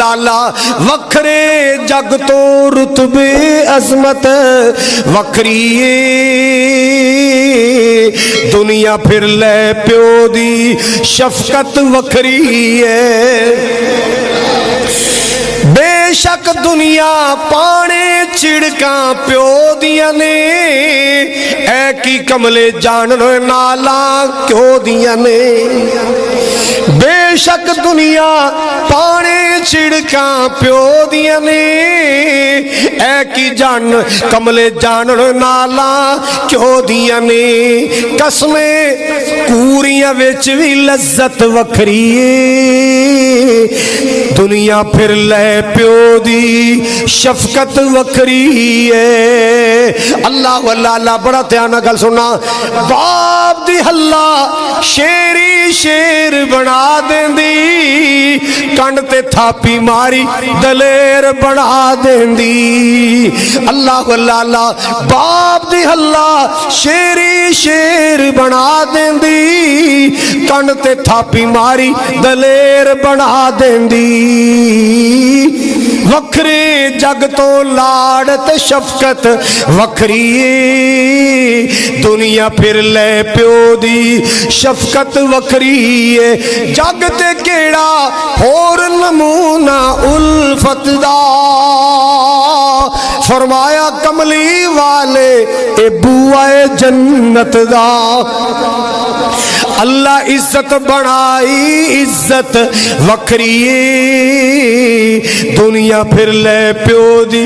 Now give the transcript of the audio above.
लाला वखरे जग तो रुतबे अजमत वखरी दुनिया फिर ले प्यो दी शफकत वखरी है। बेशक दुनिया पाने चिड़का प्यो दिया ने ऐ की कमले जान नाला क्यों दिया ने। बेशक दुनिया पाने चिड़का प्यो दिया ने ऐ की जान कमले जान नाला क्यों दिया ने। कसमे कूरियां विच भी लज्जत वखरी दुनिया फिर ले प्यो दी शफकत वखरी है। अल्लाह वल्ला बड़ा ध्यान नाल गल सुनना। बाप दी हल्ला शेरी शेर बना देंदी कंड ते थापी मारी दलेर बना देंदी। अल्लाह वल्ला बाप दी हल्ला शेरी शेर बना देंदी कंड ते थापी मारी दलेर बना देंदी। वखरे जग तो लाड़ ते शफकत वखरी दुनिया फिर ले प्यो दी शफकत वखरी है। जग ते केड़ा होर नमूना उल्फत दा फरमाया कमली वाले ए बुआए जन्नत दा। अल्लाह इज्जत बनाई इज्जत वखरी दुनिया फिर ले प्यो दी